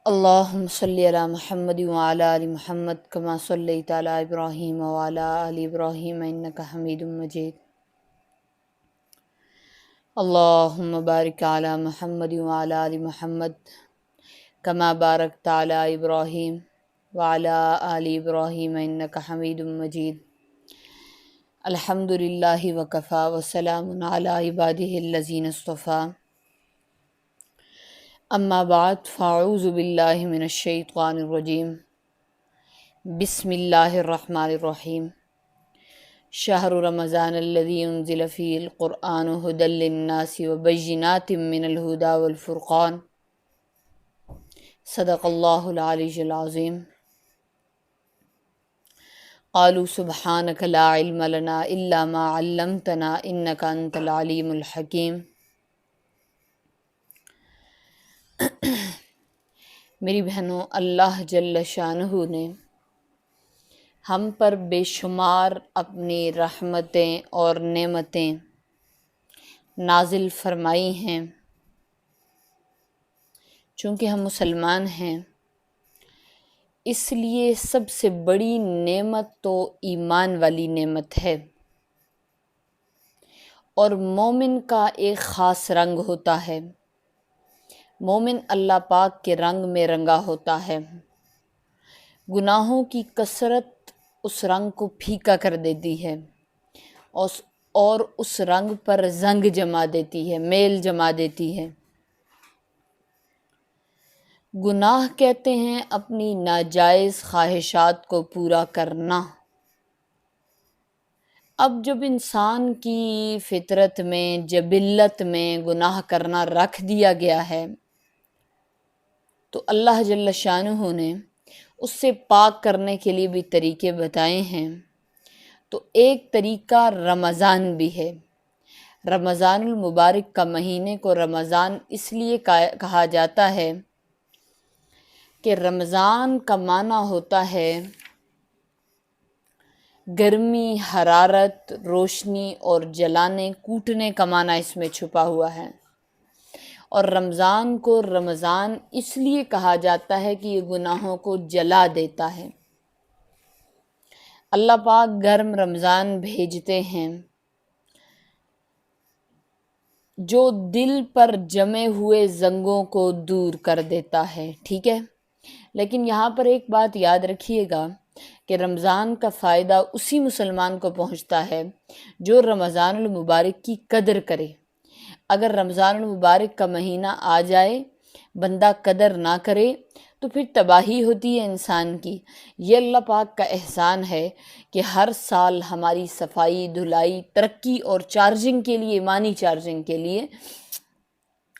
اللہم صلی علی محمد وعلی آل محمد کما صلیت علی ابراہیم وعلی آل ابراہیم انک حمید مجید۔ اللہم بارک علی محمد وعلی آل محمد کما بارکت علی ابراہیم وعلی آل ابراہیم انک حمید مجید۔ الحمدللہ وکفی وسلام علی عبادہ الذین اصطفی، اما بعد فاعوذ باللہ من الشیطان الرجیم، بسم اللہ الرحمن الرحیم۔ شہر رمضان الذی انزل فیہ القرآن ھدی للناس وبینات من الہدی والفرقان، صدق اللہ العلی العظیم۔ قالوا سبحانک لا علم لنا الا ما علمتنا انک انت العلیم الحکیم۔ میری بہنوں، اللہ جل شانہ نے ہم پر بے شمار اپنی رحمتیں اور نعمتیں نازل فرمائی ہیں۔ چونکہ ہم مسلمان ہیں، اس لیے سب سے بڑی نعمت تو ایمان والی نعمت ہے، اور مومن کا ایک خاص رنگ ہوتا ہے۔ مومن اللہ پاک کے رنگ میں رنگا ہوتا ہے۔ گناہوں کی کثرت اس رنگ کو پھیکا کر دیتی ہے اور اس رنگ پر زنگ جما دیتی ہے، میل جما دیتی ہے۔ گناہ کہتے ہیں اپنی ناجائز خواہشات کو پورا کرنا۔ اب جب انسان کی فطرت میں، جبلت میں گناہ کرنا رکھ دیا گیا ہے، تو اللہ جل شانہ نے اس سے پاک کرنے کے لیے بھی طریقے بتائے ہیں۔ تو ایک طریقہ رمضان بھی ہے۔ رمضان المبارک کا مہینے کو رمضان اس لیے کہا جاتا ہے کہ رمضان کا معنی ہوتا ہے گرمی، حرارت، روشنی اور جلانے، کوٹنے کا معنی اس میں چھپا ہوا ہے۔ اور رمضان کو رمضان اس لیے کہا جاتا ہے کہ یہ گناہوں کو جلا دیتا ہے۔ اللہ پاک گرم رمضان بھیجتے ہیں جو دل پر جمے ہوئے زنگوں کو دور کر دیتا ہے، ٹھیک ہے؟ لیکن یہاں پر ایک بات یاد رکھیے گا کہ رمضان کا فائدہ اسی مسلمان کو پہنچتا ہے جو رمضان المبارک کی قدر کرے۔ اگر رمضان المبارک کا مہینہ آ جائے، بندہ قدر نہ کرے، تو پھر تباہی ہوتی ہے انسان کی۔ یہ اللہ پاک کا احسان ہے کہ ہر سال ہماری صفائی، دھلائی، ترقی اور چارجنگ کے لیے، ایمانی چارجنگ کے لیے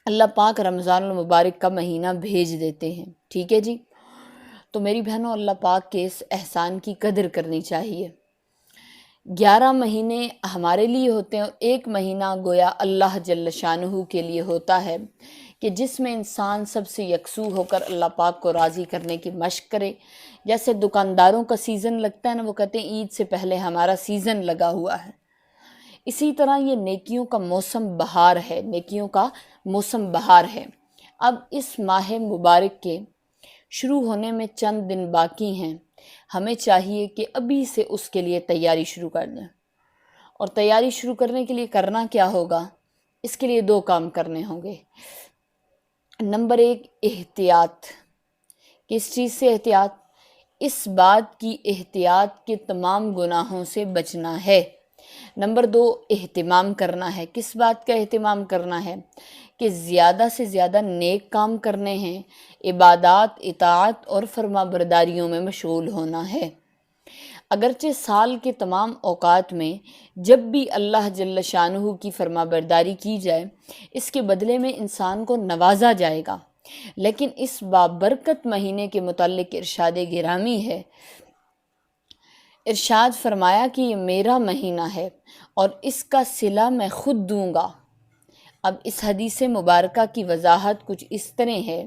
اللہ پاک رمضان المبارک کا مہینہ بھیج دیتے ہیں، ٹھیک ہے جی؟ تو میری بہنوں، اللہ پاک کے اس احسان کی قدر کرنی چاہیے۔ 11 مہینے ہمارے لیے ہوتے ہیں، ایک مہینہ گویا اللہ جل شانہ کے لیے ہوتا ہے کہ جس میں انسان سب سے یکسو ہو کر اللہ پاک کو راضی کرنے کی مشق کرے۔ جیسے دکانداروں کا سیزن لگتا ہے نا، وہ کہتے ہیں عید سے پہلے ہمارا سیزن لگا ہوا ہے۔ اسی طرح یہ نیکیوں کا موسم بہار ہے، نیکیوں کا موسم بہار ہے۔ اب اس ماہ مبارک کے شروع ہونے میں چند دن باقی ہیں، ہمیں چاہیے کہ ابھی سے اس کے لیے تیاری شروع کر دیں۔ اور تیاری شروع کرنے کے لیے کرنا کیا ہوگا؟ اس کے لیے 2 کام کرنے ہوں گے۔ نمبر 1، احتیاط۔ کس چیز سے احتیاط؟ اس بات کی احتیاط کہ تمام گناہوں سے بچنا ہے۔ نمبر 2، اہتمام کرنا ہے۔ کس بات کا اہتمام کرنا ہے؟ کہ زیادہ سے زیادہ نیک کام کرنے ہیں، عبادات، اطاعت اور فرما برداریوں میں مشغول ہونا ہے۔ اگرچہ سال کے تمام اوقات میں جب بھی اللہ جل شانہ کی فرما برداری کی جائے، اس کے بدلے میں انسان کو نوازا جائے گا، لیکن اس بابرکت مہینے کے متعلق ارشاد گرامی ہے۔ ارشاد فرمایا کہ یہ میرا مہینہ ہے اور اس کا صلہ میں خود دوں گا۔ اب اس حدیث مبارکہ کی وضاحت کچھ اس طرح ہے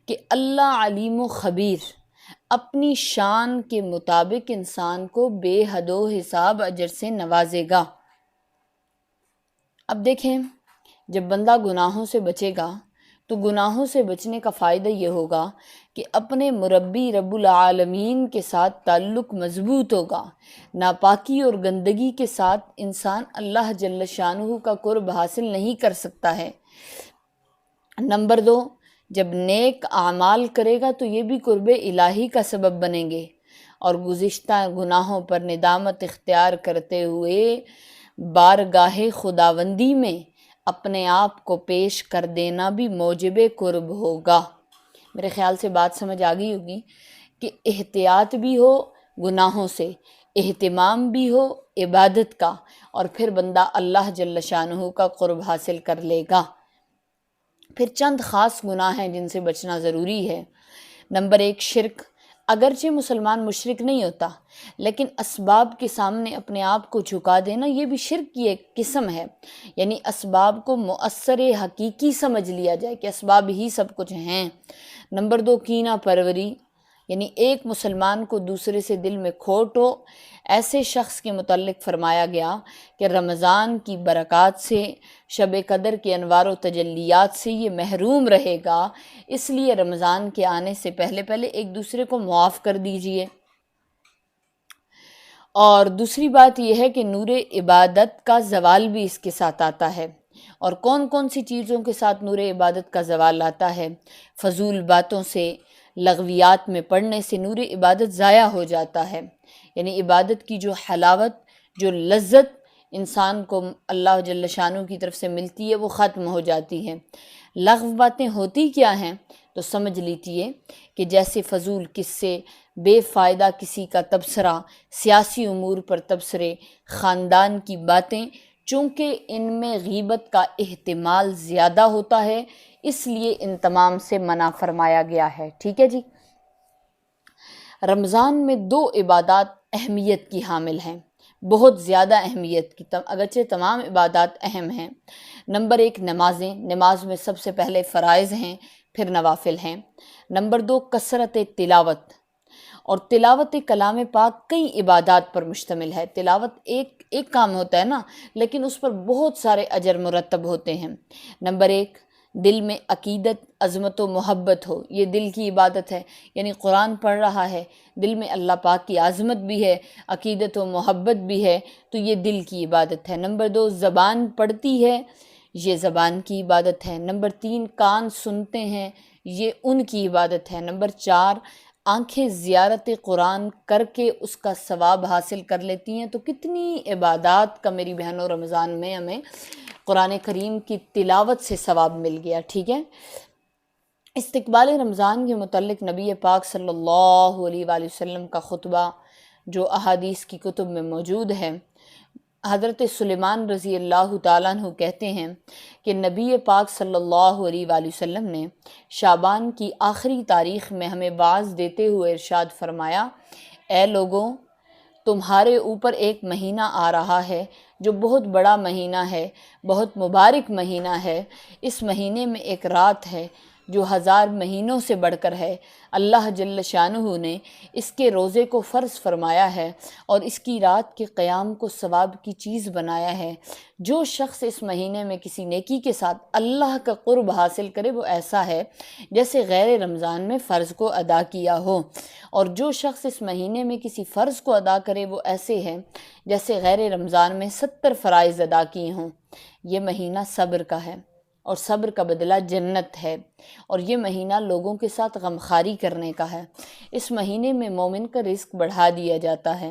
کہ اللہ علیم و خبیر اپنی شان کے مطابق انسان کو بے حد و حساب اجر سے نوازے گا۔ اب دیکھیں، جب بندہ گناہوں سے بچے گا، تو گناہوں سے بچنے کا فائدہ یہ ہوگا کہ اپنے مربی رب العالمین کے ساتھ تعلق مضبوط ہوگا۔ ناپاکی اور گندگی کے ساتھ انسان اللہ جل شانہ کا قرب حاصل نہیں کر سکتا ہے۔ نمبر 2، جب نیک اعمال کرے گا تو یہ بھی قرب الہی کا سبب بنیں گے، اور گزشتہ گناہوں پر ندامت اختیار کرتے ہوئے بارگاہ خداوندی میں اپنے آپ کو پیش کر دینا بھی موجب قرب ہوگا۔ میرے خیال سے بات سمجھ آ گئی ہوگی کہ احتیاط بھی ہو گناہوں سے، اہتمام بھی ہو عبادت کا، اور پھر بندہ اللہ جل شانہ کا قرب حاصل کر لے گا۔ پھر چند خاص گناہ ہیں جن سے بچنا ضروری ہے۔ نمبر 1، شرک۔ اگرچہ مسلمان مشرک نہیں ہوتا، لیکن اسباب کے سامنے اپنے آپ کو جھکا دینا یہ بھی شرک کی ایک قسم ہے، یعنی اسباب کو مؤثر حقیقی سمجھ لیا جائے کہ اسباب ہی سب کچھ ہیں۔ نمبر 2، کینہ پروری، یعنی ایک مسلمان کو دوسرے سے دل میں کھوٹ ہو۔ ایسے شخص کے متعلق فرمایا گیا کہ رمضان کی برکات سے، شب قدر کے انوار و تجلیات سے یہ محروم رہے گا، اس لیے رمضان کے آنے سے پہلے ایک دوسرے کو معاف کر دیجئے۔ اور دوسری بات یہ ہے کہ نور عبادت کا زوال بھی اس کے ساتھ آتا ہے۔ اور کون کون سی چیزوں کے ساتھ نور عبادت کا زوال آتا ہے؟ فضول باتوں سے، لغویات میں پڑھنے سے نور عبادت ضائع ہو جاتا ہے، یعنی عبادت کی جو حلاوت، جو لذت انسان کو اللہ جل شانہ کی طرف سے ملتی ہے وہ ختم ہو جاتی ہے۔ لغو باتیں ہوتی کیا ہیں؟ تو سمجھ لیجیے کہ جیسے فضول قصے، بے فائدہ کسی کا تبصرہ، سیاسی امور پر تبصرے، خاندان کی باتیں، چونکہ ان میں غیبت کا احتمال زیادہ ہوتا ہے، اس لیے ان تمام سے منع فرمایا گیا ہے۔ ٹھیک ہے جی۔ رمضان میں 2 عبادات اہمیت کی حامل ہیں، بہت زیادہ اہمیت کی، اگرچہ تمام عبادات اہم ہیں۔ نمبر 1، نمازیں۔ نماز میں سب سے پہلے فرائض ہیں، پھر نوافل ہیں۔ نمبر 2، کثرت تلاوت، اور تلاوت کلام پاک کئی عبادات پر مشتمل ہے۔ تلاوت ایک کام ہوتا ہے نا، لیکن اس پر بہت سارے اجر مرتب ہوتے ہیں۔ نمبر 1، دل میں عقیدت، عظمت و محبت ہو، یہ دل کی عبادت ہے، یعنی قرآن پڑھ رہا ہے، دل میں اللہ پاک کی عظمت بھی ہے، عقیدت و محبت بھی ہے، تو یہ دل کی عبادت ہے۔ نمبر 2، زبان پڑھتی ہے، یہ زبان کی عبادت ہے۔ نمبر 3، کان سنتے ہیں، یہ ان کی عبادت ہے۔ نمبر 4، آنکھیں زیارت قرآن کر کے اس کا ثواب حاصل کر لیتی ہیں۔ تو کتنی عبادات کا میری بہنوں رمضان میں ہمیں قرآن کریم کی تلاوت سے ثواب مل گیا۔ ٹھیک ہے۔ استقبال رمضان کے متعلق نبی پاک صلی اللہ علیہ وآلہ وسلم کا خطبہ جو احادیث کی کتب میں موجود ہے، حضرت سلیمان رضی اللہ تعالیٰ عنہ کہتے ہیں کہ نبی پاک صلی اللہ علیہ وآلہ وسلم نے شعبان کی آخری تاریخ میں ہمیں واعظ دیتے ہوئے ارشاد فرمایا، اے لوگوں، تمہارے اوپر ایک مہینہ آ رہا ہے جو بہت بڑا مہینہ ہے، بہت مبارک مہینہ ہے۔ اس مہینے میں ایک رات ہے جو 1000 مہینوں سے بڑھ کر ہے۔ اللہ جل شانہ نے اس کے روزے کو فرض فرمایا ہے اور اس کی رات کے قیام کو ثواب کی چیز بنایا ہے۔ جو شخص اس مہینے میں کسی نیکی کے ساتھ اللہ کا قرب حاصل کرے وہ ایسا ہے جیسے غیر رمضان میں فرض کو ادا کیا ہو، اور جو شخص اس مہینے میں کسی فرض کو ادا کرے وہ ایسے ہے جیسے غیر رمضان میں 70 فرائض ادا کیے ہوں۔ یہ مہینہ صبر کا ہے، اور صبر کا بدلہ جنت ہے، اور یہ مہینہ لوگوں کے ساتھ غمخواری کرنے کا ہے۔ اس مہینے میں مومن کا رزق بڑھا دیا جاتا ہے۔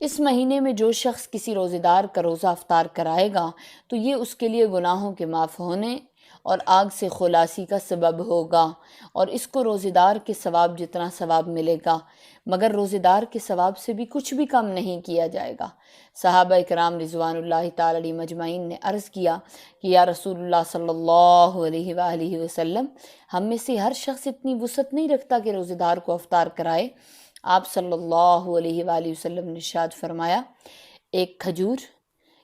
اس مہینے میں جو شخص کسی روزے دار کا روزہ افطار کرائے گا تو یہ اس کے لیے گناہوں کے معاف ہونے اور آگ سے خلاصی کا سبب ہوگا، اور اس کو روزے دار کے ثواب جتنا ثواب ملے گا، مگر روزے دار کے ثواب سے بھی کچھ بھی کم نہیں کیا جائے گا۔ صحابہ کرام رضوان اللہ تعالی علیہ مجمعین نے عرض کیا کہ یا رسول اللہ صلی اللہ علیہ وآلہ وسلم، ہم میں سے ہر شخص اتنی وسعت نہیں رکھتا کہ روزے دار کو افطار کرائے۔ آپ صلی اللہ علیہ وآلہ وسلم نے ارشاد فرمایا، ایک کھجور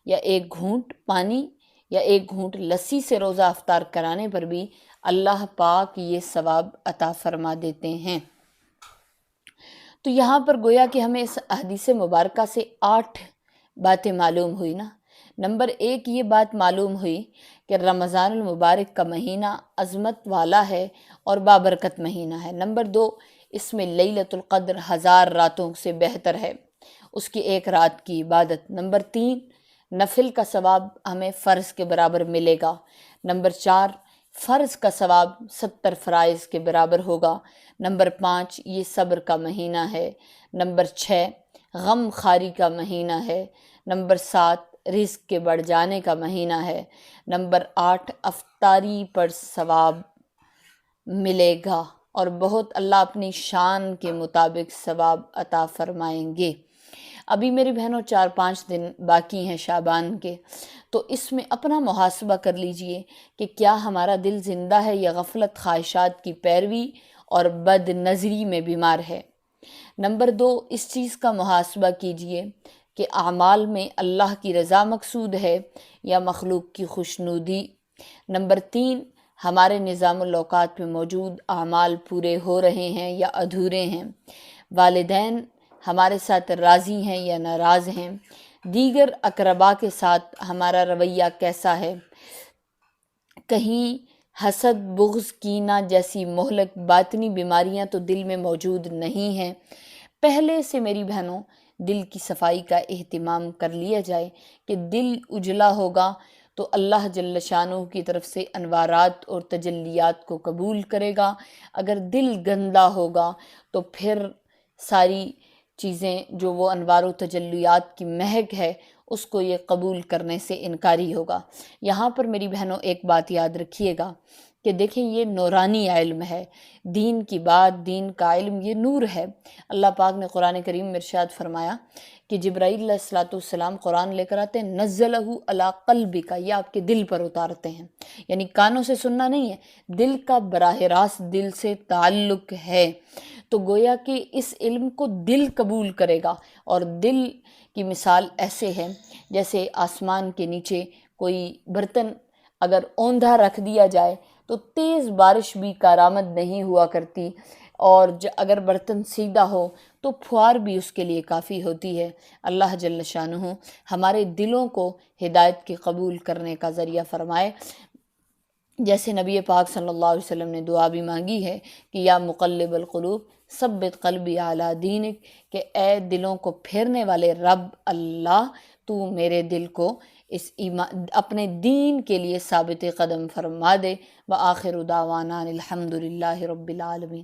یا ایک گھونٹ پانی یا ایک گھونٹ لسی سے روزہ افطار کرانے پر بھی اللہ پاک یہ ثواب عطا فرما دیتے ہیں۔ تو یہاں پر گویا کہ ہمیں اس حدیث مبارکہ سے 8 باتیں معلوم ہوئی نا۔ نمبر 1 یہ بات معلوم ہوئی کہ رمضان المبارک کا مہینہ عظمت والا ہے اور بابرکت مہینہ ہے۔ نمبر 2 اس میں لیلۃ القدر 1000 راتوں سے بہتر ہے، اس کی ایک رات کی عبادت۔ نمبر 3 نفل کا ثواب ہمیں فرض کے برابر ملے گا۔ نمبر 4 فرض کا ثواب 70 فرائض کے برابر ہوگا۔ نمبر 5 یہ صبر کا مہینہ ہے۔ نمبر 6 غم خاری کا مہینہ ہے۔ نمبر 7 رزق کے بڑھ جانے کا مہینہ ہے۔ نمبر 8 افطاری پر ثواب ملے گا اور بہت اللہ اپنی شان کے مطابق ثواب عطا فرمائیں گے۔ ابھی میری بہنوں 4-5 دن باقی ہیں شعبان کے، تو اس میں اپنا محاسبہ کر لیجئے کہ کیا ہمارا دل زندہ ہے یا غفلت، خواہشات کی پیروی اور بد نظری میں بیمار ہے۔ نمبر 2 اس چیز کا محاسبہ کیجئے کہ اعمال میں اللہ کی رضا مقصود ہے یا مخلوق کی خوشنودی۔ نمبر 3 ہمارے نظام الاوقات میں موجود اعمال پورے ہو رہے ہیں یا ادھورے ہیں۔ والدین ہمارے ساتھ راضی ہیں یا ناراض ہیں۔ دیگر اقربا کے ساتھ ہمارا رویہ کیسا ہے۔ کہیں حسد، بغض، کینہ جیسی مہلک باطنی بیماریاں تو دل میں موجود نہیں ہیں۔ پہلے سے میری بہنوں دل کی صفائی کا اہتمام کر لیا جائے کہ دل اجلا ہوگا تو اللہ جل شانہ کی طرف سے انوارات اور تجلیات کو قبول کرے گا۔ اگر دل گندا ہوگا تو پھر ساری چیزیں جو وہ انوار و تجلیات کی مہک ہے اس کو یہ قبول کرنے سے انکاری ہوگا۔ یہاں پر میری بہنوں ایک بات یاد رکھیے گا کہ دیکھیں یہ نورانی علم ہے، دین کی بات، دین کا علم یہ نور ہے۔ اللہ پاک نے قرآن کریم میں ارشاد فرمایا کہ جبرائیل علیہ السلام قرآن لے کر آتے ہیں، نزلہ علی قلبک، یہ آپ کے دل پر اتارتے ہیں، یعنی کانوں سے سننا نہیں ہے، دل کا براہ راست دل سے تعلق ہے۔ تو گویا کہ اس علم کو دل قبول کرے گا، اور دل کی مثال ایسے ہے جیسے آسمان کے نیچے کوئی برتن اگر اوندھا رکھ دیا جائے تو تیز بارش بھی کارآمد نہیں ہوا کرتی، اور اگر برتن سیدھا ہو تو پھوار بھی اس کے لیے کافی ہوتی ہے۔ اللہ جل شانہ ہمارے دلوں کو ہدایت کے قبول کرنے کا ذریعہ فرمائے۔ جیسے نبی پاک صلی اللہ علیہ وسلم نے دعا بھی مانگی ہے کہ یا مقلب القلوب ثبت قلبی علی دینک، کہ اے دلوں کو پھیرنے والے رب اللہ، تو میرے دل کو اس اپنے دین کے لیے ثابت قدم فرما دے۔ وآخر دعوانا الحمد للہ رب العالمین۔